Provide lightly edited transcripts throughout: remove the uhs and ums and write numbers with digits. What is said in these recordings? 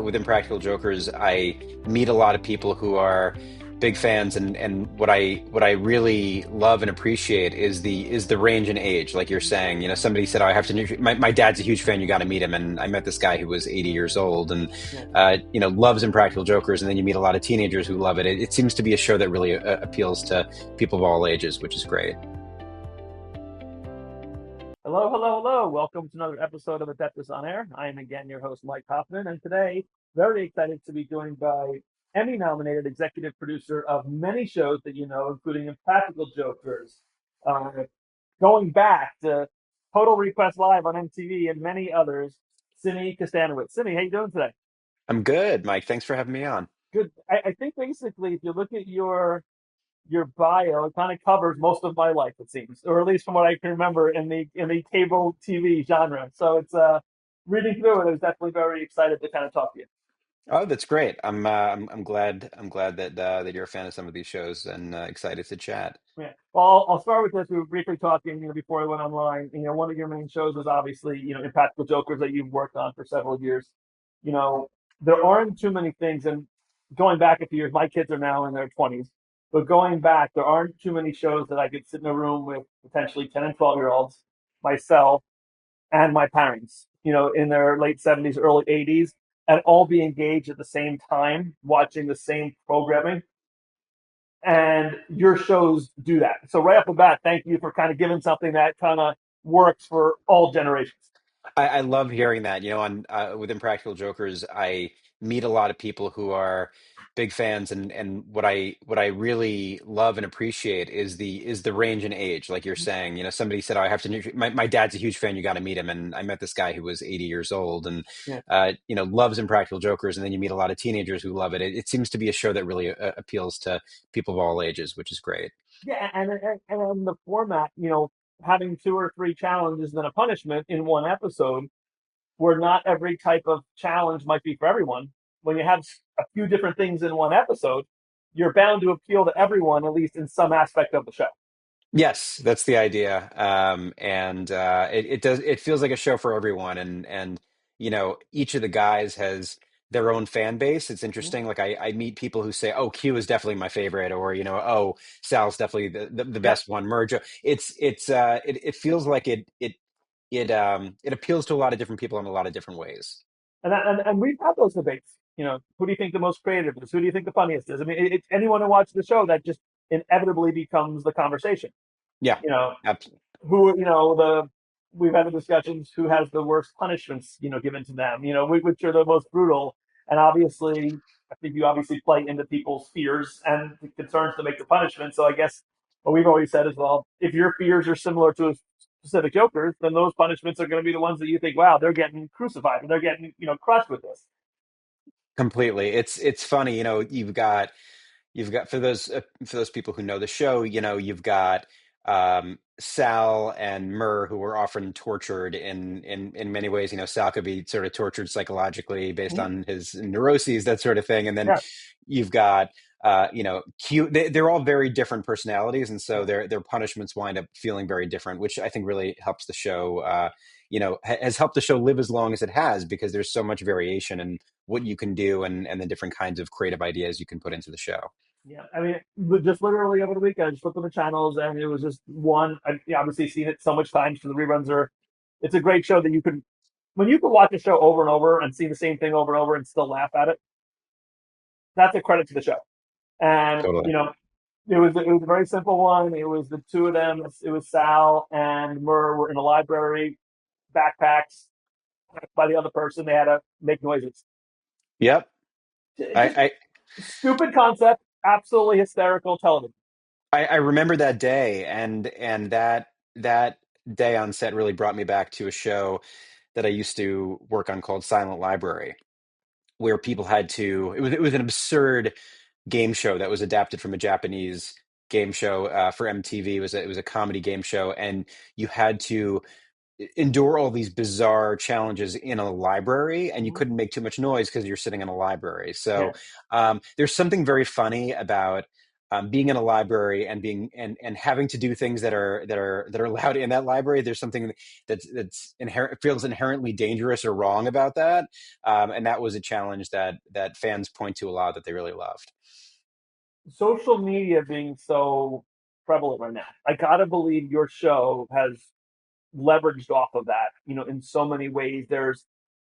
with Impractical Jokers, I meet a lot of people who are big fans, and what I really love and appreciate is the range in age. Like you're saying, somebody said, "Oh, I have to." My dad's a huge fan. You got to meet him, and I met this guy who was 80 years old, and Yeah. loves Impractical Jokers. And then you meet a lot of teenagers who love it. It seems to be a show that really appeals to people of all ages, which is great. Hello, hello, hello. Welcome to another episode of Adeptus On-Air. I am again your host, Mike Hoffman, and today, very excited to be joined by Emmy-nominated executive producer of many shows that you know, including Impractical Jokers, uh, going back to Total Request Live on MTV and many others, Simmy Kustanowitz. Simmy, how you doing today? I'm good, Mike. Thanks for having me on. Good. I think basically, if you look at your bio, it kind of covers most of my life, it seems, or at least from what I can remember in the cable TV genre. So it's reading through it, I was definitely very excited to kind of talk to you. Oh, that's great. I'm glad that you're a fan of some of these shows and excited to chat. Yeah. Well, I'll start with this. We were briefly talking, before I went online. One of your main shows was obviously, Impractical Jokers that you've worked on for several years. You know, there aren't too many things, and going back a few years, my kids are now in their 20s, but going back, there aren't too many shows that I could sit in a room with potentially 10 and 12-year-olds, myself, and my parents, in their late 70s, early 80s, and all be engaged at the same time, watching the same programming, and your shows do that. So right off the bat, thank you for kind of giving something that kind of works for all generations. I love hearing that. On with Impractical Jokers, I meet a lot of people who are big fans, and what I really love and appreciate is the range in age. Like you're saying, somebody said, "Oh, I have to." My dad's a huge fan. You got to meet him, and I met this guy who was 80 years old, and Yeah, loves Impractical Jokers. And then you meet a lot of teenagers who love it. It seems to be a show that really appeals to people of all ages, which is great. yeah, and the format, having two or three challenges and a punishment in one episode, where not every type of challenge might be for everyone. When you have a few different things in one episode, you're bound to appeal to everyone, at least in some aspect of the show. Yes, that's the idea. And it does, it feels like a show for everyone. And each of the guys has their own fan base. It's interesting. Like I meet people who say, "Oh, Q is definitely my favorite," or "Oh, Sal's definitely the Yep. best one." Merjo. It feels like it appeals to a lot of different people in a lot of different ways. And we've had those debates. Who do you think the most creative is? Who do you think the funniest is? I mean, it's anyone who watches the show that just inevitably becomes the conversation. Yeah. You know, Ab- who the we've had the discussions who has the worst punishments given to them. Which are the most brutal. And obviously, I think you obviously play into people's fears and the concerns to make the punishment. So I guess what we've always said is, well, if your fears are similar to a specific Joker's, then those punishments are going to be the ones that you think, wow, they're getting crucified or they're getting crushed with this. Completely. It's funny. You've got for those people who know the show, you've got Sal and Murr, who were often tortured in many ways. Sal could be sort of tortured psychologically based Mhm. on his neuroses, that sort of thing. And then Yeah, you've got Q. They're all very different personalities, and so yeah, their punishments wind up feeling very different, which I think really helps the show. Has helped the show live as long as it has, because there's so much variation in what you can do, and the different kinds of creative ideas you can put into the show. yeah. I mean, just literally over the weekend, I just flipped on the channels, and it was just one. I've obviously seen it so much times, so the reruns are. It's a great show that you could, when you could watch a show over and over and see the same thing over and over and still laugh at it. That's a credit to the show. And Totally. it was a very simple one. It was the two of them. It was Sal and Murr were in a library, backpacks by the other person. They had to make noises. Yep. Just I, stupid concept, absolutely hysterical television. I remember that day, and that day on set really brought me back to a show that I used to work on called Silent Library, where people had to. It was an absurd game show that was adapted from a Japanese game show for MTV. It was a comedy game show, and you had to endure all these bizarre challenges in a library, and you Mhm. couldn't make too much noise because you're sitting in a library. Yeah, So there's something very funny about being in a library and being and having to do things that are allowed in that library. There's something that's inherent feels inherently dangerous or wrong about that, and that was a challenge that fans point to a lot that they really loved. Social media being so prevalent right now, I gotta believe your show has leveraged off of that, in so many ways. There's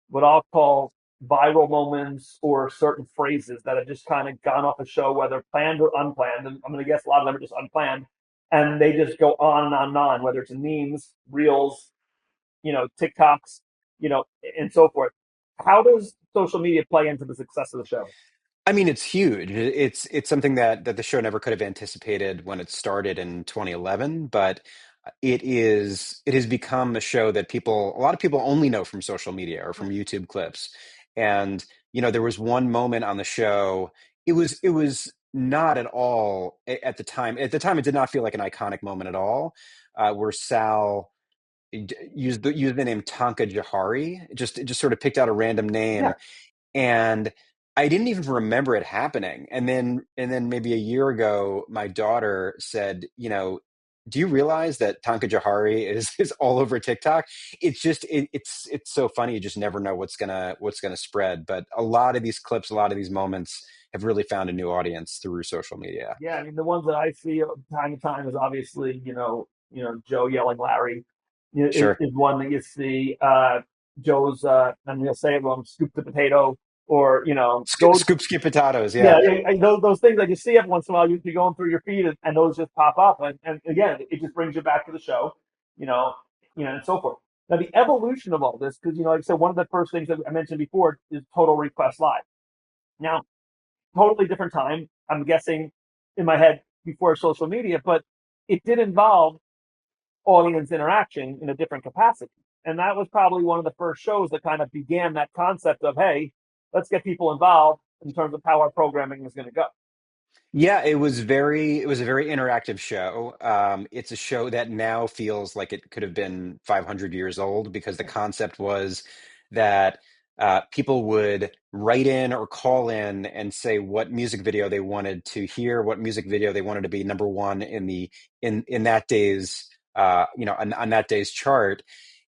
what I'll call viral moments or certain phrases that have just kind of gone off a show, whether planned or unplanned. And I'm going to guess a lot of them are just unplanned. And they just go on and on and on, whether it's memes, reels, TikToks, and so forth. How does social media play into the success of the show? I mean, it's huge. It's something that the show never could have anticipated when it started in 2011, but it has become a show that a lot of people only know from social media or from YouTube clips. And there was one moment on the show. It was not at all at the time. At the time, it did not feel like an iconic moment at all, where Sal used the name Tonka Jahari. It just sort of picked out a random name, Yeah. and I didn't even remember it happening. And then maybe a year ago, my daughter said, do you realize that Tonka Jahari is all over TikTok? It's so funny. You just never know what's gonna spread. But a lot of these clips, a lot of these moments have really found a new audience through social media. Yeah, I mean the ones that I see time to time is obviously Joe yelling Larry, Sure. is one that you see. Joe's I'm gonna say it wrong, scoop the potato, or go. Scoop skip potatoes. Yeah, Yeah. those things that you see every once in a while. You're going through your feed, and those just pop up, and again, it just brings you back to the show, you know, and so forth. Now the evolution of all this, because like I said, one of the first things that I mentioned before is Total Request Live. Now, totally different time. I'm guessing in my head before social media, but it did involve audience interaction in a different capacity. And that was probably one of the first shows that kind of began that concept of, hey, let's get people involved in terms of how our programming is going to go. Yeah, it was a very interactive show. It's a show that now feels like it could have been 500 years old because the concept was that people would write in or call in and say what music video they wanted to hear, what music video they wanted to be number one in that day's on that day's chart.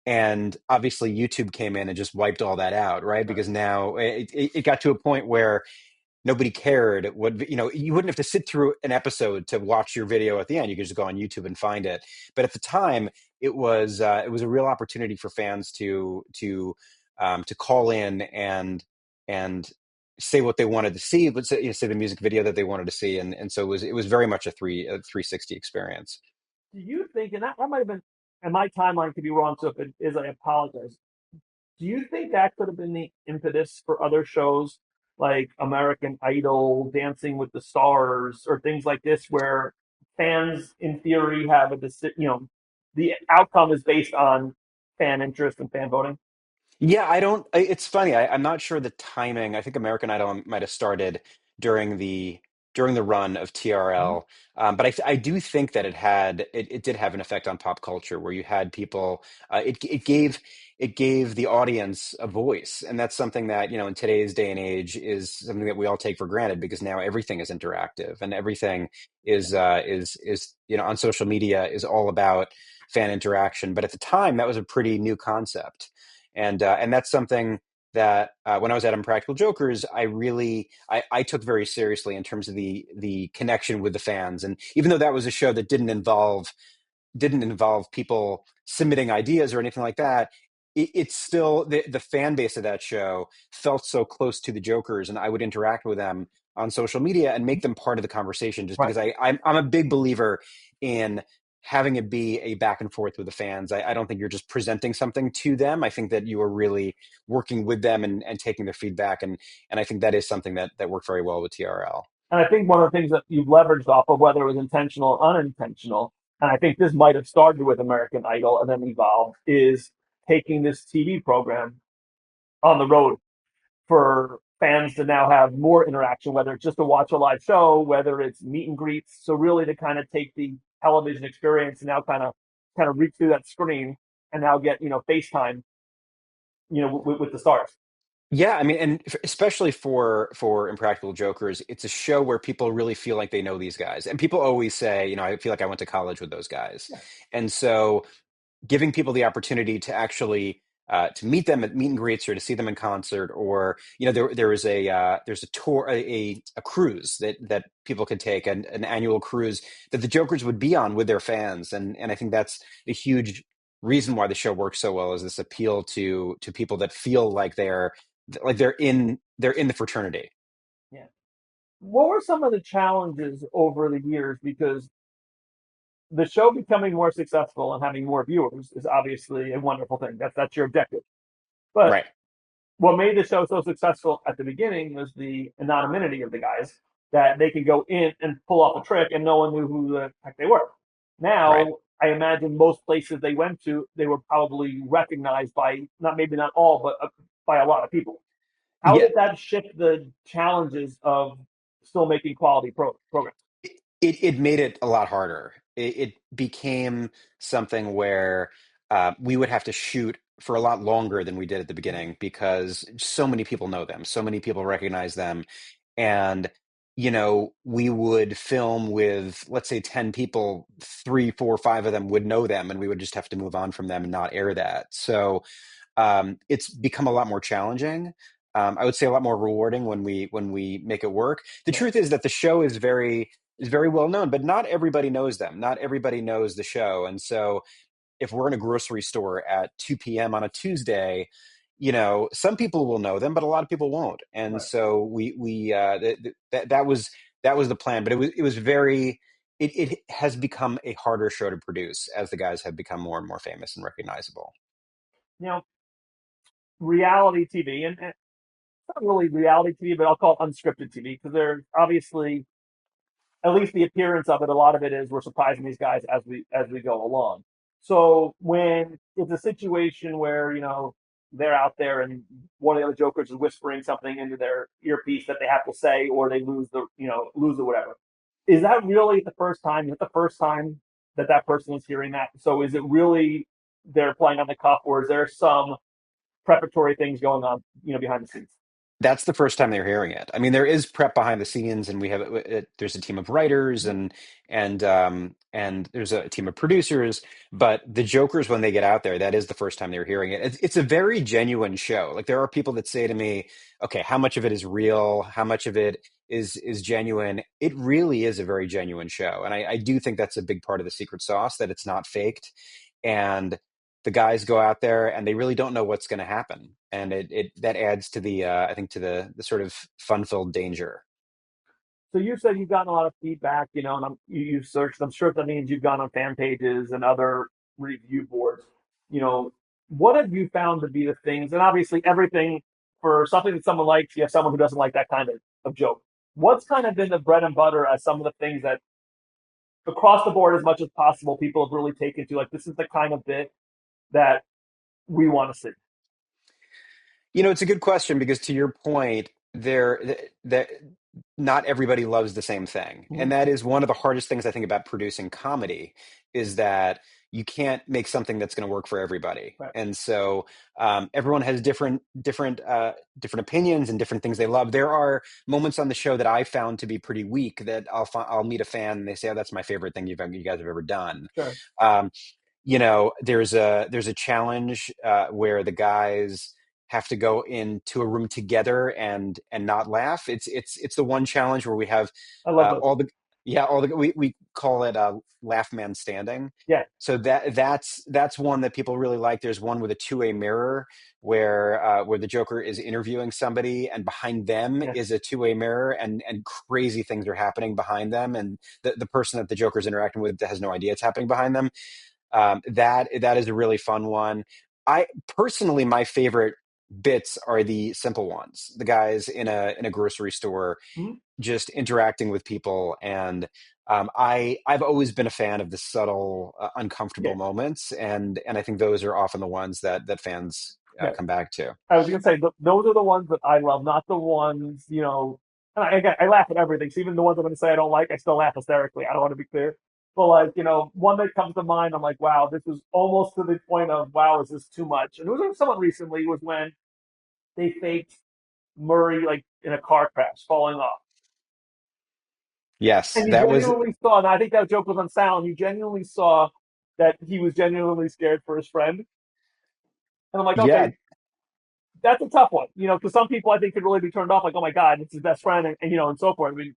And obviously YouTube came in and just wiped all that out, right? Right. Because now it got to a point where nobody cared what you wouldn't have to sit through an episode to watch your video at the end. You could just go on YouTube and find it. But at the time, it was a real opportunity for fans to call in and say what they wanted to see, but say the music video that they wanted to see. And so it was very much a 360 experience. Do you think, and that might have been, and my timeline could be wrong, so if it is, I apologize. Do you think that could have been the impetus for other shows like American Idol, Dancing with the Stars, or things like this, where fans, in theory, have a decision? The outcome is based on fan interest and fan voting. Yeah, I don't. It's funny. I'm not sure the timing. I think American Idol might have started during the during the run of Mhm. TRL, but I do think that it did have an effect on pop culture where you had people. It gave the audience a voice, and that's something that in today's day and age is something that we all take for granted because now everything is interactive and everything is on social media is all about fan interaction. But at the time, that was a pretty new concept, and that's something that when I was at Impractical Jokers, I took very seriously in terms of the connection with the fans. And even though that was a show that didn't involve people submitting ideas or anything like that. It's still the fan base of that show felt so close to the Jokers, and I would interact with them on social media and make them part of the conversation, just Right. because I'm a big believer in having it be a back and forth with the fans. I don't think you're just presenting something to them. I think that you are really working with them and taking their feedback, and I think that is something that worked very well with TRL. And I think one of the things that you've leveraged off of, whether it was intentional or unintentional, and I think this might have started with American Idol and then evolved, is taking this TV program on the road for fans to now have more interaction, whether it's just to watch a live show, whether it's meet and greets. So really to kind of take the television experience and now kind of reach through that screen and now get FaceTime with the stars. Yeah, I mean, and especially for Impractical Jokers, it's a show where people really feel like they know these guys. And people always say, I feel like I went to college with those guys. Yeah, And so giving people the opportunity to actually to meet them at meet and greets or to see them in concert, or there is there's a tour, a cruise that people could take, an annual cruise that the Jokers would be on with their fans, and I think that's a huge reason why the show works so well, is this appeal to people that feel like they're in the fraternity. yeah. What were some of the challenges over the years? Because the show becoming more successful and having more viewers is obviously a wonderful thing. That's your objective. But Right. what made the show so successful at the beginning was the anonymity of the guys, that they could go in and pull off a trick and no one knew who the heck they were. Right. Now, I imagine most places they went to, they were probably recognized by not maybe not all, but by a lot of people. How Yeah. did that shift the challenges of still making quality programs? It made it a lot harder. It became something where we would have to shoot for a lot longer than we did at the beginning, because so many people know them, so many people recognize them, and we would film with, let's say, 10 people, three, four, five of them would know them, and we would just have to move on from them and not air that. So it's become a lot more challenging. I would say a lot more rewarding when we make it work. The Yeah, truth is that the show is very well known, but not everybody knows them. Not everybody knows the show, and so if we're in a grocery store at 2 p.m. on a Tuesday, some people will know them, but a lot of people won't. And right. so that was the plan, but it was very. It has become a harder show to produce as the guys have become more and more famous and recognizable. You know, reality TV, and not really reality TV, but I'll call it unscripted TV, because they're obviously, at least the appearance of it, a lot of it is we're surprising these guys as we go along. So when it's a situation where they're out there and one of the other jokers is whispering something into their earpiece that they have to say, or they lose or whatever, is that really the first time? Is it the first time that that person is hearing that? So is it really they're playing on the cuff, or is there some preparatory things going on behind the scenes? That's the first time they're hearing it. I mean, there is prep behind the scenes, and there's a team of writers, and there's a team of producers. But the Jokers, when they get out there, that is the first time they're hearing it. It's a very genuine show. Like, there are people that say to me, "Okay, how much of it is real? How much of it is genuine?" It really is a very genuine show, and I do think that's a big part of the secret sauce, that it's not faked, and the guys go out there and they really don't know what's going to happen, and it that adds to the I think to the sort of fun-filled danger. So you said you've gotten a lot of feedback, and you've searched. I'm sure that means you've gone on fan pages and other review boards. What have you found to be the things? And obviously, everything for something that someone likes, you have someone who doesn't like that kind of joke. What's kind of been the bread and butter as some of the things that across the board, as much as possible, people have really taken to, like, this is the kind of bit that we want to see. It's a good question, because to your point, that not everybody loves the same thing. Mm-hmm. And that is one of the hardest things I think about producing comedy, is that you can't make something that's going to work for everybody. Right. And so everyone has different opinions and different things they love. There are moments on the show that I found to be pretty weak, that I'll meet a fan and they say, "Oh, that's my favorite thing you guys have ever done." Sure. Um, there's a challenge where the guys have to go into a room together and not laugh. It's the one challenge where we have I love those. all the yeah all the we call it laugh man standing. Yeah. So that's one that people really like. There's one with a two-way mirror where the Joker is interviewing somebody, and behind them Yeah. is a two-way mirror, and crazy things are happening behind them, and the person that the Joker's interacting with has no idea it's happening behind them. That is a really fun one. I personally, my favorite bits are the simple ones. The guys in a grocery store Mm-hmm. just interacting with people, and I've always been a fan of the subtle, uncomfortable Yeah. moments, and I think those are often the ones that fans Yeah. come back to. I was gonna say those are the ones that I love, not the ones And again, I laugh at everything. So even the ones I'm gonna say I don't like, I still laugh hysterically. I don't want to be clear, but like one that comes to mind, I'm like, wow, this is almost to the point of, wow, is this too much? And it was somewhat recently, was when they faked Murray like in a car crash, falling off. Yes, And you that was, genuinely saw, and I think that joke was on sound, you genuinely saw that he was genuinely scared for his friend. And I'm like, yeah. okay, that's a tough one, because some people I think could really be turned off, like, oh my God, it's his best friend, and so forth. I mean,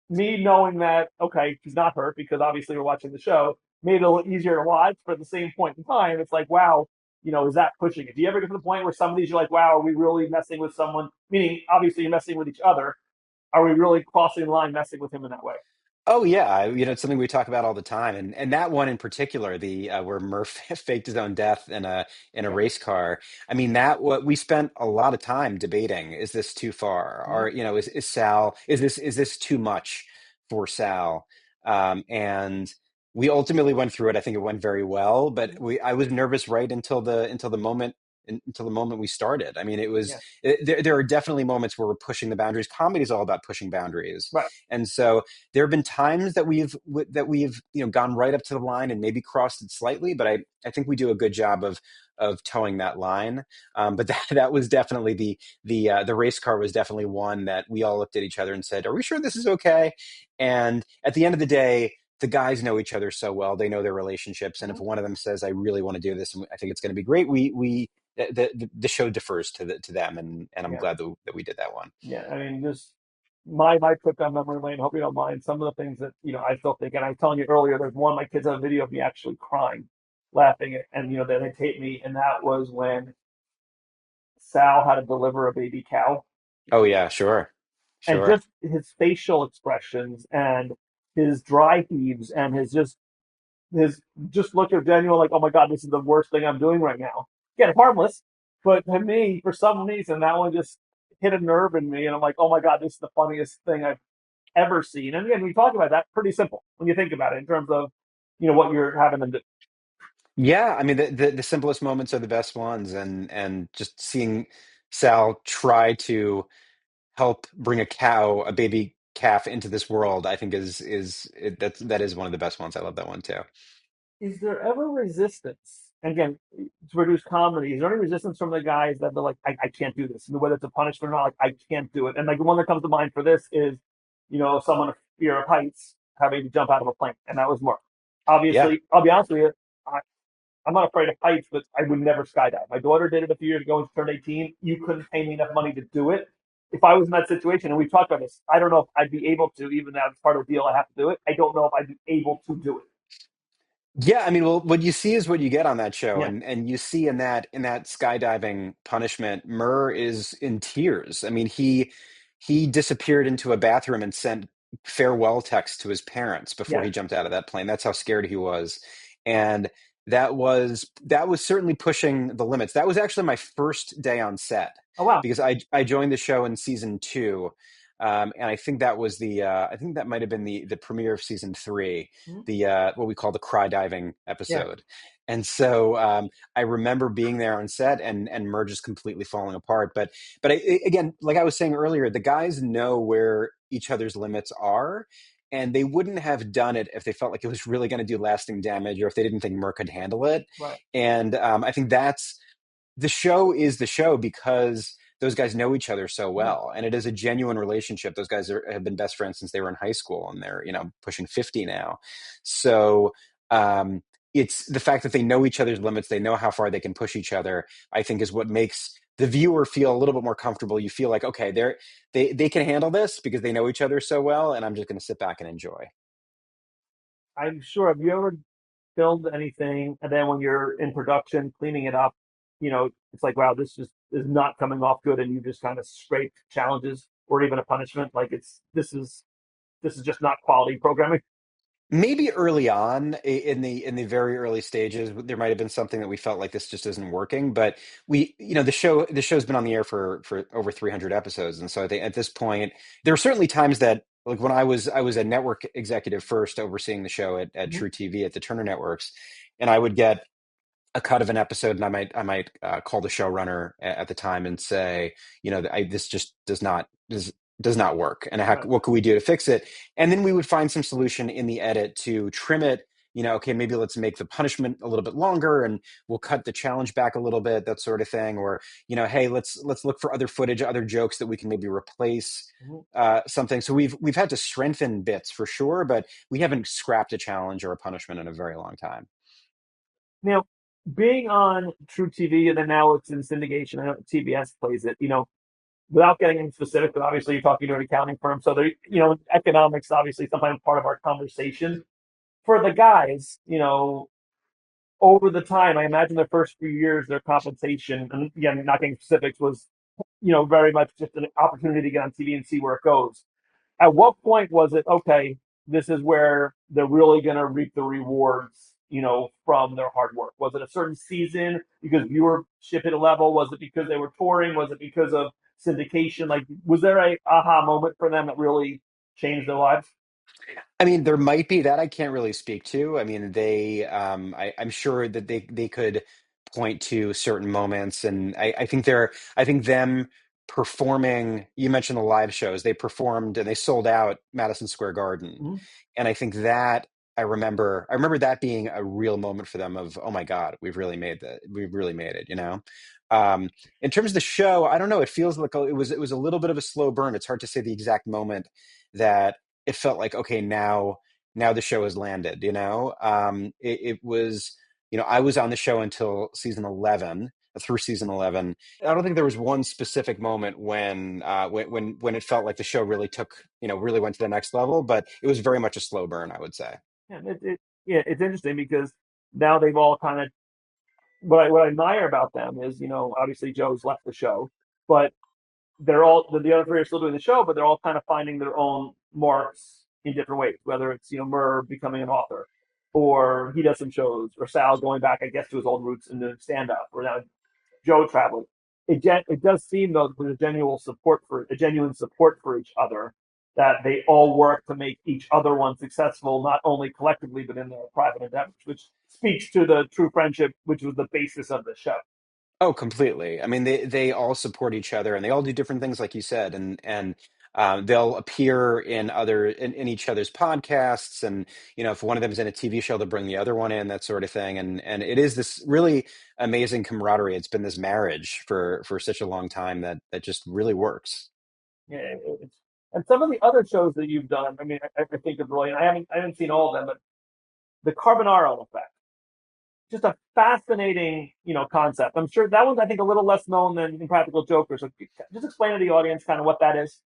me knowing that, okay, he's not hurt because obviously we're watching the show, made it a little easier to watch. But at the same point in time, it's like, wow, is that pushing it? Do you ever get to the point where some of these you're like, wow, are we really messing with someone? Meaning, obviously, you're messing with each other. Are we really crossing the line, messing with him in that way? Oh yeah, it's something we talk about all the time, and that one in particular, the where Murph faked his own death in a Yeah. race car. I mean, that what we spent a lot of time debating: is this too far? Mm-hmm. Or is Sal is this too much for Sal? And we ultimately went through it. I think it went very well, but Mm-hmm. I was nervous right until the moment we started. I mean, Yeah. there are definitely moments where we're pushing the boundaries. Comedy is all about pushing boundaries, Right. and so there have been times that we've gone right up to the line and maybe crossed it slightly, but I think we do a good job of towing that line. But that was definitely the race car was definitely one that we all looked at each other and said, "Are we sure this is okay?" And at the end of the day, the guys know each other so well; they know their relationships. And if Mm-hmm. one of them says, "I really want to do this, and I think it's going to be great," we the show defers to them, and I'm Yeah. glad that we did that one. Yeah. I mean, just my trip down memory lane. Hope you don't mind some of the things that I still think. And I was telling you earlier, there's one of my kids have a video of me actually crying, laughing, and then they taped me, and that was when Sal had to deliver a baby cow, Oh yeah, sure, and sure. just his facial expressions and his dry heaves and his just look of genuine, like, oh my God, this is the worst thing I'm doing right now. Again, harmless, but to me, for some reason, that one just hit a nerve in me, and I'm like, oh my God, this is the funniest thing I've ever seen. And again, we talk about that, pretty simple when you think about it in terms of what you're having them do. Yeah, I mean the simplest moments are the best ones, and just seeing Sal try to help bring a baby calf into this world, I think that is one of the best ones. I love that one too. Is there ever resistance? And again, to produce comedy, is there any resistance from the guys that they're like, I can't do this? Whether it's a punishment or not, like, I can't do it. And like the one that comes to mind for this is, someone of fear of heights having to jump out of a plane. And that was Mark. Yeah. Obviously, I'll be honest with you, I, I'm not afraid of heights, but I would never skydive. My daughter did it a few years ago when she turned 18. You couldn't pay me enough money to do it. If I was in that situation, and we've talked about this, I don't know if I'd be able to, even though it's part of the deal, I have to do it. I don't know if I'd be able to do it. Yeah, I mean, well, what you see is what you get on that show, Yeah. and you see in that skydiving punishment, Murr is in tears. I mean, he disappeared into a bathroom and sent farewell texts to his parents before Yeah. he jumped out of that plane. That's how scared he was, and that was certainly pushing the limits. That was actually my first day on set Oh, wow. because I joined the show in season two, and I think that might have been the premiere of season three, Mhm. the what we call the cry diving Yeah. episode. And so I remember being there on set and Merge is completely falling apart. But again, like I was saying earlier, the guys know where each other's limits are. And they wouldn't have done it if they felt like it was really going to do lasting damage or if they didn't think Merc could handle it. Right. And I think that's the show is the show because those guys know each other so Yeah. well, and it is a genuine relationship. Those guys have been best friends since they were in high school, and they're pushing 50 now. So um, it's the fact that they know each other's limits, they know how far they can push each other. I think is what makes the viewer feel a little bit more comfortable. You feel like, okay, they can handle this because they know each other so well, and I'm just going to sit back and enjoy. I'm sure. Have you ever filmed anything and then when you're in production cleaning it up, it's like, wow, this just is not coming off good, and you just kind of scrape challenges or even a punishment. Like this is just not quality programming. Maybe early on in the very early stages, there might have been something that we felt like this just isn't working. But the show's been on the air for over 300 episodes, and so I think at this point, there were certainly times that like when I was a network executive first, overseeing the show at Mhm. True TV at the Turner Networks, and I would get a cut of an episode, and I might call the showrunner at the time and say, this just does not work, and Right. what could we do to fix it? And then we would find some solution in the edit to trim it okay, maybe let's make the punishment a little bit longer and we'll cut the challenge back a little bit, that sort of thing. Or, hey, let's look for other footage, other jokes that we can maybe replace Mhm. something. So we've had to strengthen bits for sure, but we haven't scrapped a challenge or a punishment in a very long time. Now, being on True TV and then now it's in syndication, I know TBS plays it, without getting into specifics, but obviously you're talking to an accounting firm. So there, economics obviously sometimes part of our conversation. For the guys, over the time, I imagine the first few years, their compensation, and again, not getting specifics, was, very much just an opportunity to get on TV and see where it goes. At what point was it, okay, this is where they're really going to reap the rewards, from their hard work? Was it a certain season because viewership hit a level? Was it because they were touring? Was it because of syndication? Like, was there a aha moment for them that really changed their lives? I mean, there might be that I can't really speak to. I mean, I'm sure that they could point to certain moments, and I think them performing. You mentioned the live shows. They performed and they sold out Madison Square Garden, Mhm. and I think that I remember that being a real moment for them of, oh my God, we've really made that. We've really made it. Um, in terms of the show, I don't know. It feels like it was a little bit of a slow burn. It's hard to say the exact moment that it felt like, okay, now the show has landed. It was, I was on the show until season 11, through season 11. I don't think there was one specific moment when it felt like the show really took, really went to the next level, but it was very much a slow burn, I would say. Yeah, yeah, it's interesting because now they've all kind of, what I admire about them is, obviously Joe's left the show, but the other three are still doing the show, but they're all kind of finding their own marks in different ways. Whether it's Murr becoming an author, or he does some shows, or Sal going back, I guess, to his old roots and doing stand up, or now Joe traveling. It does seem though that there's a genuine support for each other. That they all work to make each other one successful, not only collectively but in their private endeavors, which speaks to the true friendship, which was the basis of the show. Oh, completely. I mean, they all support each other, and they all do different things, like you said, and they'll appear in each other's podcasts, and if one of them is in a TV show, they'll bring the other one in, that sort of thing, and it is this really amazing camaraderie. It's been this marriage for such a long time that just really works. Yeah, and some of the other shows that you've done, I mean, I think of Roy, and I haven't seen all of them, but the Carbonaro Effect, just a fascinating, concept. I'm sure that one's, I think, a little less known than Impractical Jokers. So just explain to the audience kind of what that is.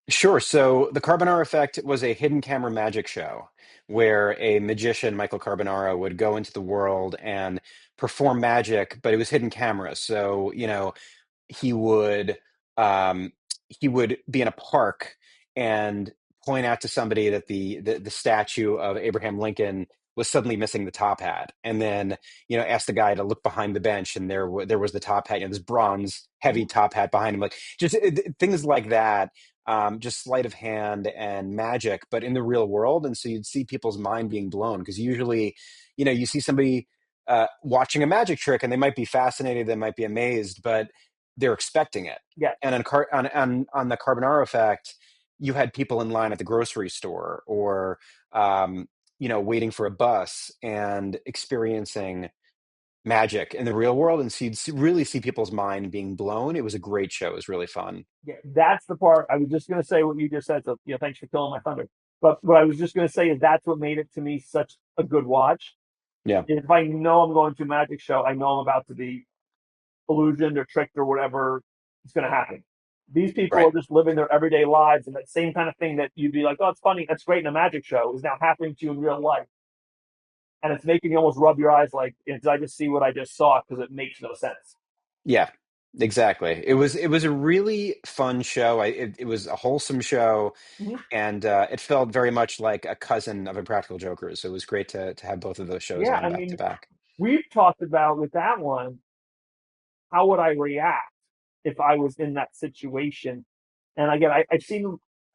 Sure. So the Carbonaro Effect was a hidden camera magic show where a magician, Michael Carbonaro, would go into the world and perform magic, but it was hidden camera. So, he would um, he would be in a park and point out to somebody that the statue of Abraham Lincoln was suddenly missing the top hat, and then ask the guy to look behind the bench, and there was the top hat, this bronze heavy Mhm. top hat behind him, like just things like that. Just sleight of hand and magic, but in the real world. And so you'd see people's mind being blown because usually, you see somebody watching a magic trick and they might be fascinated, they might be amazed, but they're expecting it. Yeah, And on the Carbonaro Effect, you had people in line at the grocery store or waiting for a bus and experiencing magic in the real world, and so really see people's mind being blown. It was a great show. It was really fun. yeah, that's the part I was just going to say what you just said. So, thanks for killing my thunder. But what I was just going to say is that's what made it to me such a good watch. Yeah, If I know I'm going to a magic show, I know I'm about to be illusioned or tricked or whatever is going to happen. These people right. are just living their everyday lives, and that same kind of thing that you'd be like, "Oh, it's funny, that's great in a magic show," is now happening to you in real life, and it's making you almost rub your eyes, like, "Did I just see what I just saw?" Because it makes no sense. Yeah, exactly. It was a really fun show. It was a wholesome show, Mm-hmm. and it felt very much like a cousin of Impractical Jokers. So it was great to have both of those shows Yeah, on I back to mean, back. we've talked about with that one, how would I react if I was in that situation? And again, I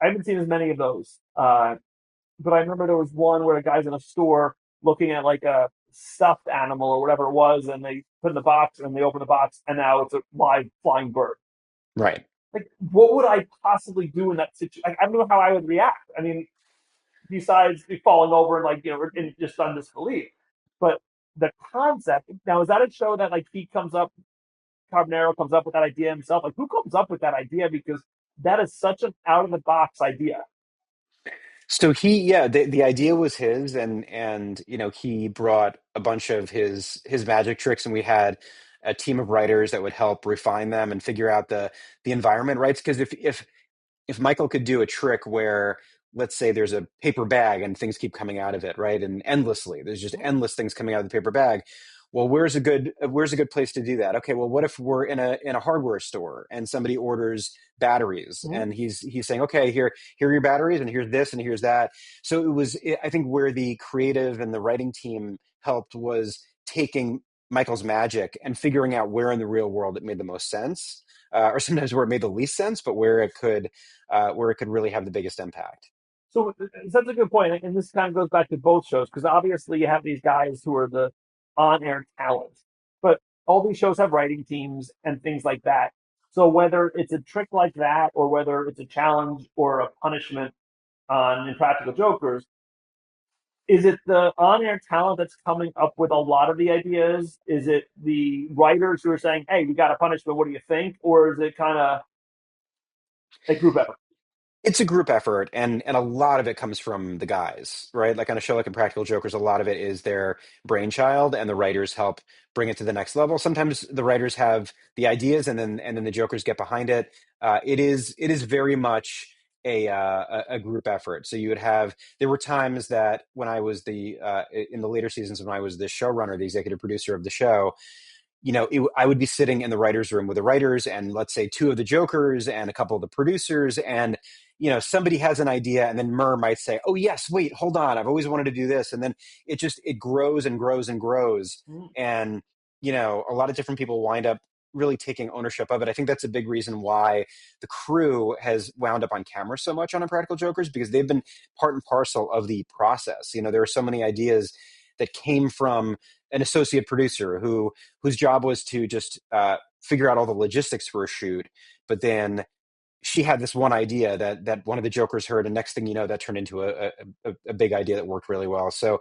haven't seen as many of those, but I remember there was one where a guy's in a store looking at like a stuffed animal or whatever it was, and they put in the box and they open the box, and now it's a live flying bird. Right. Like, what would I possibly do in that situation? I don't know how I would react. I mean, besides falling over and like in just on disbelief. But the concept now, is that a show that like he comes up, Carbonaro comes up with that idea himself? Like, who comes up with that idea? Because that is such an out of the box idea. So the idea was his, and he brought a bunch of his magic tricks, and we had a team of writers that would help refine them and figure out the environment, right? Because if Michael could do a trick where, let's say, there's a paper bag and things keep coming out of it, right, and endlessly, there's just endless things coming out of the paper bag. Well, where's a good place to do that? Okay, well, what if we're in a hardware store and somebody orders batteries, Mm-hmm. and he's saying, okay, here are your batteries, and here's this and here's that. So I think where the creative and the writing team helped was taking Michael's magic and figuring out where in the real world it made the most sense, or sometimes where it made the least sense, but where it could really have the biggest impact. So that's a good point, and this kind of goes back to both shows because obviously you have these guys who are the on-air talents, but all these shows have writing teams and things like that. So whether it's a trick like that, or whether it's a challenge or a punishment on Impractical Jokers, is it the on-air talent that's coming up with a lot of the ideas? Is it the writers who are saying, "Hey, we got a punishment. What do you think?" Or is it kind of a group effort? It's a group effort, and a lot of it comes from the guys, right? Like on a show like Impractical Jokers, a lot of it is their brainchild, and the writers help bring it to the next level. Sometimes the writers have the ideas, and then the jokers get behind it. It is very much a group effort. So there were times that when I was in the later seasons, when I was the showrunner, the executive producer of the show, I would be sitting in the writers' room with the writers and, let's say, two of the jokers and a couple of the producers, and somebody has an idea, and then Murr might say, "Oh yes, wait, hold on, I've always wanted to do this," and then it grows and grows and grows, Mm. and a lot of different people wind up really taking ownership of it. I think that's a big reason why the crew has wound up on camera so much on Impractical Jokers, because they've been part and parcel of the process. There are so many ideas that came from an associate producer whose job was to just figure out all the logistics for a shoot, but then she had this one idea that one of the jokers heard, and next thing you know, that turned into a big idea that worked really well. So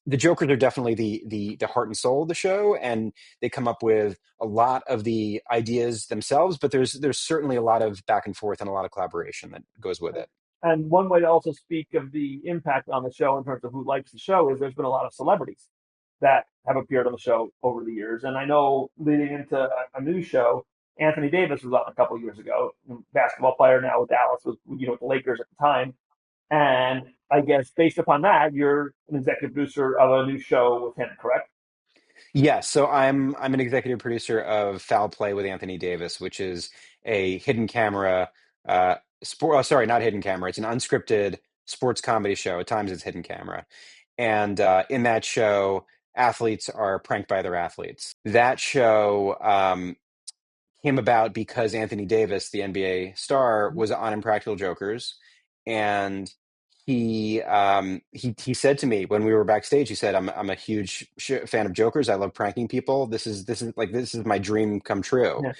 the jokers are definitely the heart and soul of the show, and they come up with a lot of the ideas themselves, but there's certainly a lot of back and forth and a lot of collaboration that goes with it. And one way to also speak of the impact on the show in terms of who likes the show is there's been a lot of celebrities that have appeared on the show over the years. And I know leading into a new show, Anthony Davis was on a couple of years ago, basketball player now with Dallas, was with the Lakers at the time. And I guess based upon that, you're an executive producer of a new show with him, correct? Yes, so I'm an executive producer of Foul Play with Anthony Davis, which is a hidden camera sport. Oh, sorry, not hidden camera. It's an unscripted sports comedy show. At times, it's hidden camera, and in that show, athletes are pranked by other athletes. That show came about because Anthony Davis, the NBA star, Mm-hmm. was on Impractical Jokers, and he said to me when we were backstage, he said, "I'm a huge fan of Jokers. I love pranking people. This is my dream come true." Yeah.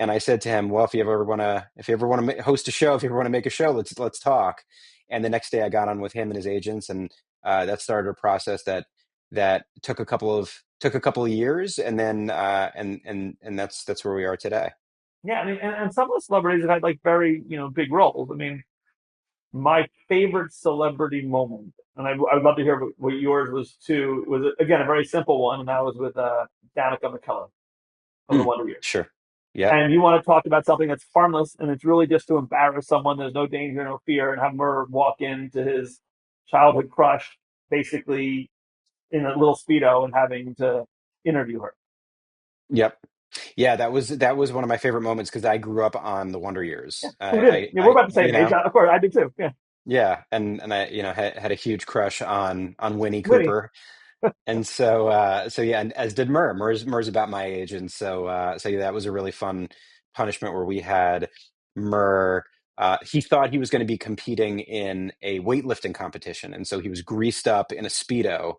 And I said to him, "Well, if you ever want to host a show, if you ever want to make a show, let's talk." And the next day, I got on with him and his agents, and that started a process that took a couple of years, and then and that's where we are today. Yeah, I mean, and some of the celebrities have had like very, big roles. I mean, my favorite celebrity moment, and I'd love to hear what yours was too, was again a very simple one, and that was with Danica McKellar of the Mm, Wonder Years. sure. Yep. And you want to talk about something that's harmless and it's really just to embarrass someone. There's no danger, no fear, and have Murr walk into his childhood crush, basically in a little speedo, and having to interview her. Yep. Yeah, that was one of my favorite moments because I grew up on the Wonder Years. Who didn't? I, Yeah, we're I, about the same you age. know, Of course, I did too. Yeah, yeah, and I, had a huge crush on Winnie Winnie. Cooper. And so yeah, and as did Murr. Murr's about my age, and so yeah, that was a really fun punishment where we had Murr. He thought he was going to be competing in a weightlifting competition, and so he was greased up in a speedo,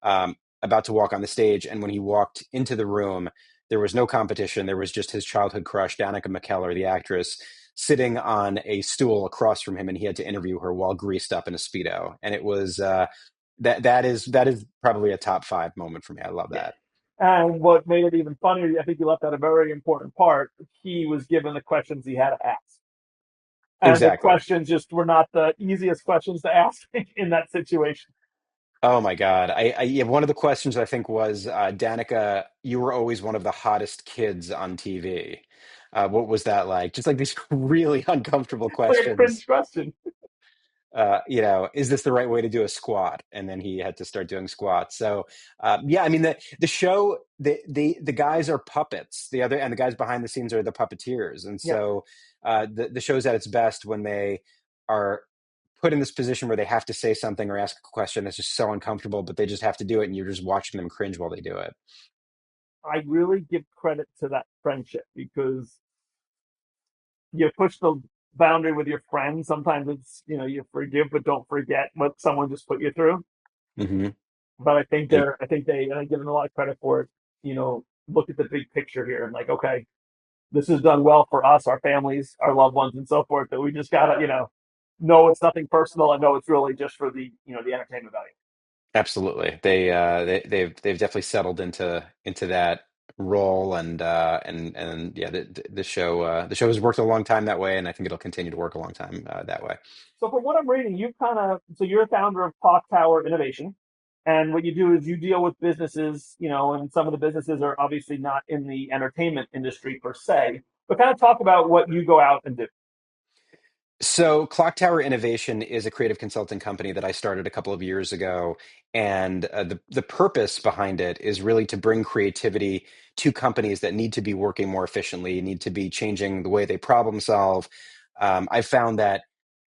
about to walk on the stage. And when he walked into the room, there was no competition. There was just his childhood crush, Danica McKellar, the actress, sitting on a stool across from him, and he had to interview her while greased up in a Speedo. And it was that is probably a top five moment for me. I love Yeah. that. And what made it even funnier, I think you left out a very important part. He was given the questions he had to ask. And the Exactly. questions just were not the easiest questions to ask in that situation. Oh my God. Yeah, one of the questions I think was, Danica, you were always one of the hottest kids on TV. What was that like? Just like these really uncomfortable It's like a cringe questions. question. Is this the right way to do a squat? And then he had to start doing squats. So, yeah, I mean, the show, the guys are puppets. The guys behind the scenes are the puppeteers. And Yeah. so, the show's at its best when they are put in this position where they have to say something or ask a question that's just so uncomfortable, but they just have to do it, and you're just watching them cringe while they do it. I really give credit to that friendship because you push the boundary with your friends. Sometimes it's, you forgive but don't forget what someone just put you through. Hmm. But and I give them a lot of credit for it. Look at the big picture here and like, okay, this is done well for us, our families, our loved ones, and so forth. That we just gotta, know it's nothing personal and know it's really just for the entertainment value. Absolutely. They've definitely settled into that role, and yeah, the show has worked a long time that way, and I think it'll continue to work a long time that way. So from what I'm reading, you're a founder of Clocktower Innovation, and what you do is you deal with businesses, and some of the businesses are obviously not in the entertainment industry per se, but kind of talk about what you go out and do. So, Clocktower Innovation is a creative consulting company that I started a couple of years ago, and the purpose behind it is really to bring creativity to companies that need to be working more efficiently, need to be changing the way they problem solve. I've found that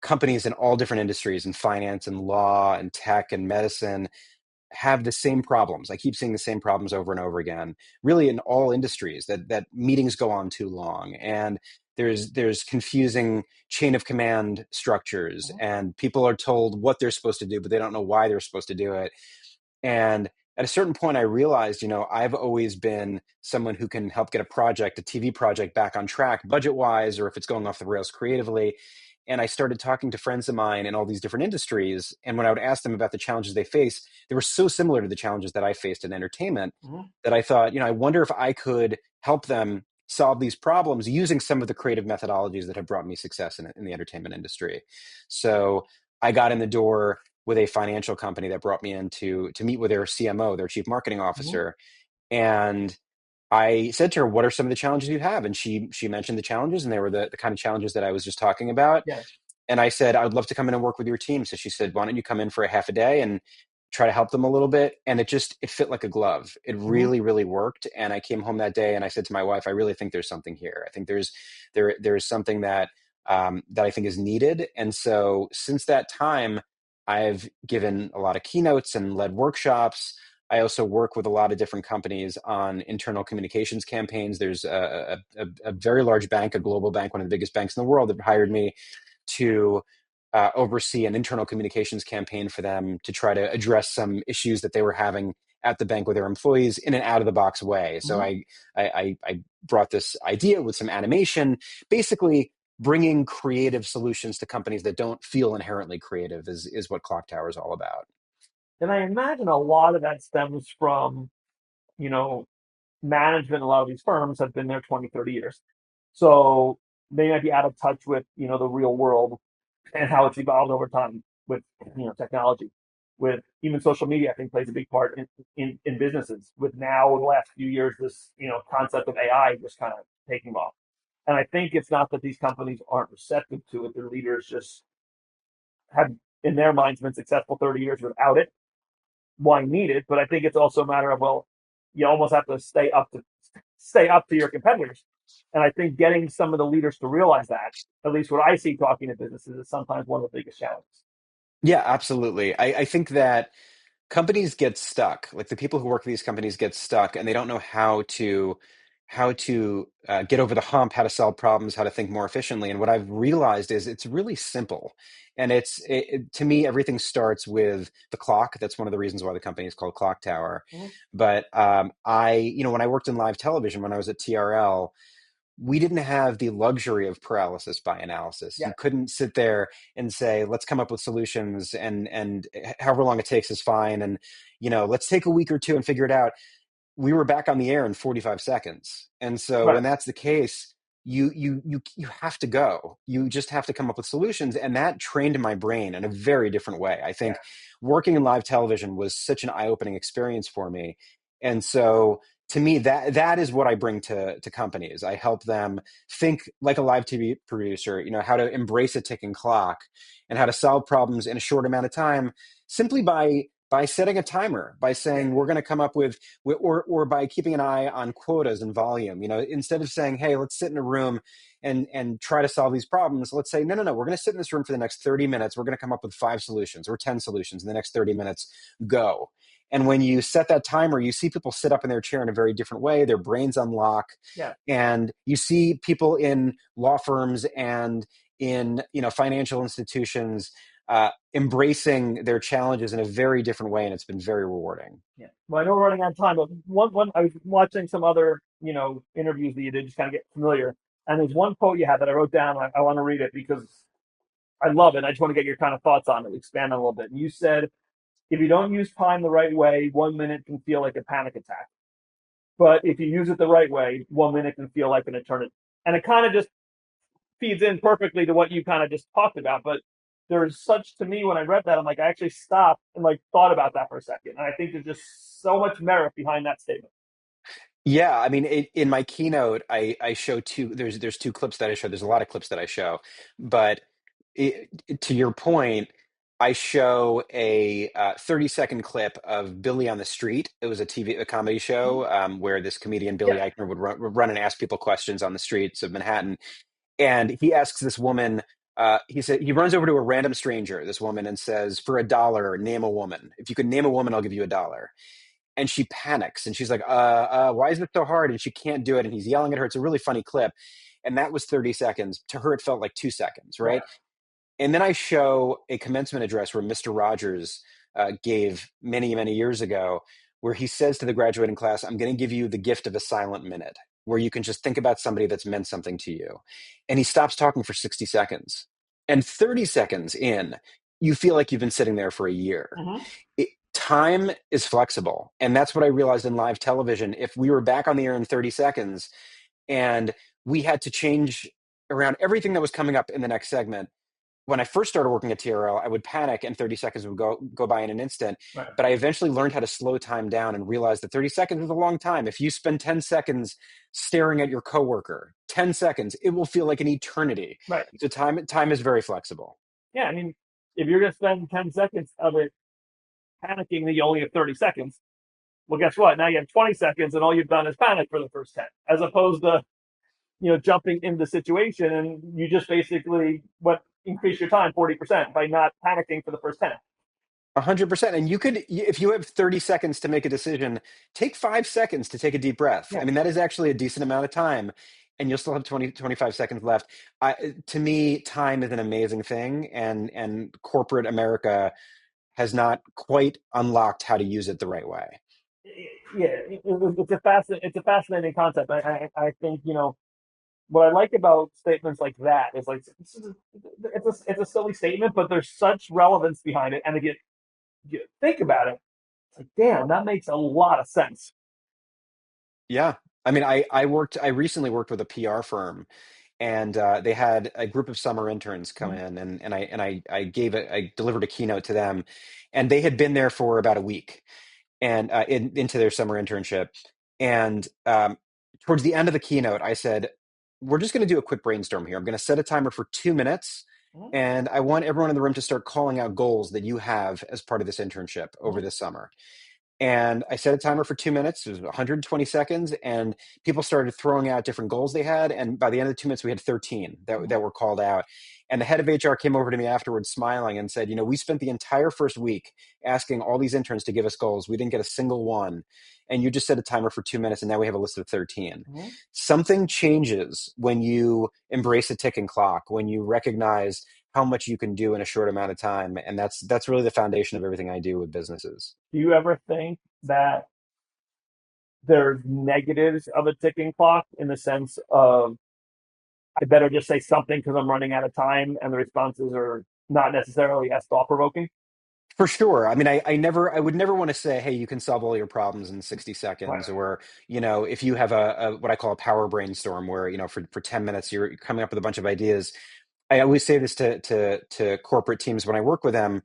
companies in all different industries, in finance and law and tech and medicine, have the same problems. I keep seeing the same problems over and over again, really in all industries, that meetings go on too long, and there's confusing chain of command structures, Mhm. and people are told what they're supposed to do, but they don't know why they're supposed to do it. And at a certain point, I realized, I've always been someone who can help get a TV project back on track, budget wise, or if it's going off the rails creatively. And I started talking to friends of mine in all these different industries. And when I would ask them about the challenges they face, they were so similar to the challenges that I faced in entertainment Mhm. that I thought, I wonder if I could help them solve these problems using some of the creative methodologies that have brought me success in the entertainment industry. So I got in the door with a financial company that brought me in to meet with their CMO, their chief marketing Mhm. officer. And I said to her, "What are some of the challenges you have?" And she mentioned the challenges, and they were the kind of challenges that I was just talking about. Yeah. And I said, "I would love to come in and work with your team." So she said, "Why don't you come in for a half a day and try to help them a little bit?" And it fit like a glove. It Mhm. really, really worked. And I came home that day and I said to my wife, "I really think there's something here. I think there's something that I think is needed." And so since that time, I've given a lot of keynotes and led workshops. I also work with a lot of different companies on internal communications campaigns. There's a very large bank, a global bank, one of the biggest banks in the world, that hired me to oversee an internal communications campaign for them to try to address some issues that they were having at the bank with their employees in an out of the box way. So Mhm. I brought this idea with some animation, basically bringing creative solutions to companies that don't feel inherently creative is what Clock Tower is all about. And I imagine a lot of that stems from, you know, management. A lot of these firms have been there 20, 30 years. So they might be out of touch with, the real world and how it's evolved over time with, technology. With even social media, I think plays a big part in businesses. With now, in the last few years, this, concept of AI just kind of taking off. And I think it's not that these companies aren't receptive to it. Their leaders just have, in their minds, been successful 30 years without it. Why need it? But I think it's also a matter of, well, you almost have to stay up to your competitors. And I think getting some of the leaders to realize that, at least what I see talking to businesses, is sometimes one of the biggest challenges. Yeah, absolutely. I think that companies get stuck. Like the people who work for these companies get stuck, and they don't know how to get over the hump, how to solve problems, how to think more efficiently. And what I've realized is it's really simple. And to me, everything starts with the clock. That's one of the reasons why the company is called Clock Tower. Mhm. But when I worked in live television, when I was at TRL, we didn't have the luxury of paralysis by analysis. Yeah, You couldn't sit there and say, let's come up with solutions, and however long it takes is fine. And, let's take a week or two and figure it out. We were back on the air in 45 seconds. And so right. when that's the case, you have to go. You just have to come up with solutions. And that trained my brain in a very different way. I Yeah, think working in live television was such an eye-opening experience for me. And so to me, that is what I bring to companies. I help them think like a live TV producer, how to embrace a ticking clock and how to solve problems in a short amount of time simply by setting a timer, by yeah, saying we're going to come up with, or by keeping an eye on quotas and volume. Instead of saying, hey, let's sit in a room and try to solve these problems, let's say, no, we're going to sit in this room for the next 30 minutes. We're going to come up with 5 solutions or 10 solutions in the next 30 minutes. Go. And when you set that timer, you see people sit up in their chair in a very different way. Their brains unlock, yeah. and you see people in law firms and in financial institutions embracing their challenges in a very different way, and it's been very rewarding. Yeah. Well, I know we're running out of time, but one I was watching some other, interviews that you did, just kind of get familiar. And there's one quote you had that I wrote down. I want to read it because I love it. I just want to get your kind of thoughts on it, expand on it a little bit. And you said, if you don't use time the right way, 1 minute can feel like a panic attack. But if you use it the right way, 1 minute can feel like an eternity. And it kind of just feeds in perfectly to what you kind of just talked about. But there's such, to me, when I read that, I'm like, I actually stopped and like thought about that for a second. And I think there's just so much merit behind that statement. Yeah, I mean, in my keynote, I show two. There's 2 clips that I show. There's a lot of clips that I show, but to your point, I show a 30-second clip of Billy on the Street. It was a comedy Mm-hmm. show where this comedian Billy Yeah. Eichner would run and ask people questions on the streets of Manhattan, and he asks this woman. He said he runs over to a random stranger, this woman, and says, "For $1, name a woman. If you could name a woman, I'll give you $1." And she panics and she's like, why is it so hard? And she can't do it. And he's yelling at her. It's a really funny clip. And that was 30 seconds. To her, it felt like 2 seconds, Right. right? And then I show a commencement address where Mr. Rogers gave many, many years ago, where he says to the graduating class, I'm going to give you the gift of a silent minute, where you can just think about somebody that's meant something to you. And he stops talking for 60 seconds. And 30 seconds in, you feel like you've been sitting there for a year. Mm-hmm. Time is flexible. And that's what I realized in live television. If we were back on the air in 30 seconds and we had to change around everything that was coming up in the next segment, when I first started working at TRL, I would panic and 30 seconds would go by in an instant. Right. But I eventually learned how to slow time down and realized that 30 seconds is a long time. If you spend 10 seconds staring at your coworker, 10 seconds, it will feel like an eternity. Right. So time is very flexible. Yeah. I mean, if you're going to spend 10 seconds of it panicking, that you only have 30 seconds. Well, guess what? Now you have 20 seconds and all you've done is panic for the first 10, as opposed to, jumping into the situation and you just basically increase your time 40% by not panicking for the first 10. 100%. And if you have 30 seconds to make a decision, take 5 seconds to take a deep breath. Yeah. I mean, that is actually a decent amount of time, and you'll still have 25 seconds left. To me, time is an amazing thing, and corporate America has not quite unlocked how to use it the right way. Yeah, it's a fascinating concept. I think, what I like about statements like that is like it's a silly statement, but there's such relevance behind it. And if you think about it, it's like, damn, that makes a lot of sense. Yeah. I mean, I recently worked with a PR firm, and they had a group of summer interns come Mhm. in, and I delivered a keynote to them, and they had been there for about a week, and into their summer internship. And towards the end of the keynote, I said, we're just going to do a quick brainstorm here. I'm going to set a timer for 2 minutes. Mhm. And I want everyone in the room to start calling out goals that you have as part of this internship over Mhm. this summer. And I set a timer for 2 minutes. It was 120 seconds, and people started throwing out different goals they had. And by the end of the 2 minutes, we had 13 that Mhm. were called out. And the head of HR came over to me afterwards, smiling, and said, we spent the entire first week asking all these interns to give us goals. We didn't get a single one. And you just set a timer for 2 minutes, and now we have a list of 13. Mhm. Something changes when you embrace a ticking clock, when you recognize how much you can do in a short amount of time. And that's really the foundation of everything I do with businesses. Do you ever think that there's negatives of a ticking clock in the sense of I better just say something because I'm running out of time and the responses are not necessarily as thought provoking. For sure. I mean, I would never want to say, hey, you can solve all your problems in 60 Right. seconds. Or, if you have what I call a power brainstorm where, for 10 minutes, you're coming up with a bunch of ideas. I always say this to corporate teams when I work with them.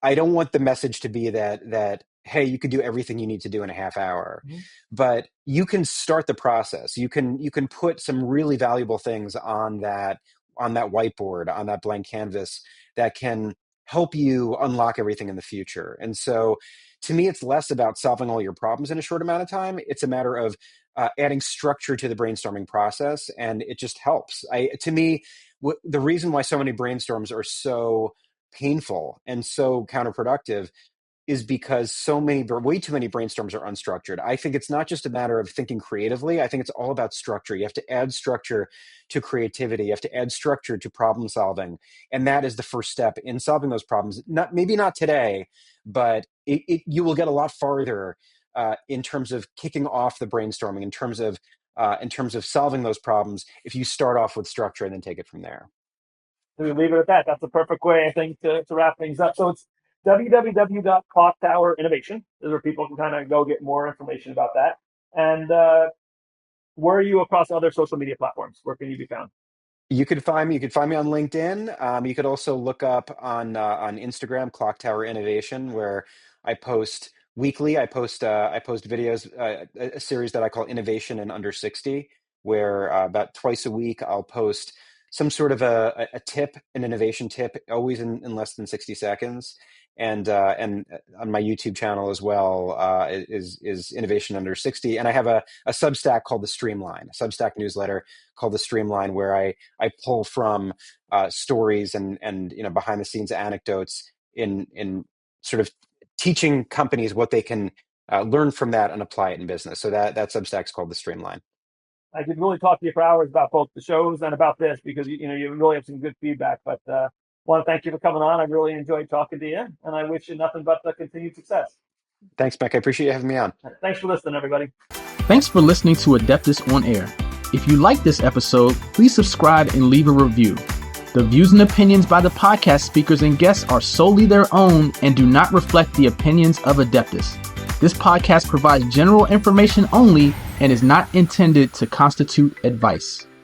I don't want the message to be that hey, you could do everything you need to do in a half hour, Mhm. but you can start the process. You can put some really valuable things on that whiteboard, on that blank canvas that can help you unlock everything in the future. And so to me, it's less about solving all your problems in a short amount of time. It's a matter of adding structure to the brainstorming process, and it just helps. To me, the reason why so many brainstorms are so painful and so counterproductive is because way too many brainstorms are unstructured. I think it's not just a matter of thinking creatively. I think it's all about structure. You have to add structure to creativity. You have to add structure to problem solving. And that is the first step in solving those problems. Maybe not today, but you will get a lot farther in terms of kicking off the brainstorming, in terms of solving those problems, if you start off with structure and then take it from there. So we leave it at that. That's the perfect way, I think, to wrap things up. So it's www.clocktower Innovation is where people can kind of go get more information about that. And where are you across other social media platforms? Where can you be found? You could find me. You could find me on LinkedIn. You could also look up on Instagram, Clocktower Innovation, where I post weekly. I post videos, a series that I call Innovation in Under 60, where about twice a week I'll post some sort of a tip, an innovation tip, always in less than 60 seconds. And on my YouTube channel as well is Innovation Under 60, and I have a Substack called the Streamline, a Substack newsletter called the Streamline, where I pull from stories and behind the scenes anecdotes in sort of teaching companies what they can learn from that and apply it in business. So that Substack's called the Streamline. I could really talk to you for hours about both the shows and about this because you really have some good feedback. But want to thank you for coming on. I really enjoyed talking to you, and I wish you nothing but continued success. Thanks, Mike. I appreciate you having me on. Thanks for listening, everybody. Thanks for listening to Adeptus On-Air. If you like this episode, please subscribe and leave a review. The views and opinions by the podcast speakers and guests are solely their own and do not reflect the opinions of Adeptus. This podcast provides general information only and is not intended to constitute advice.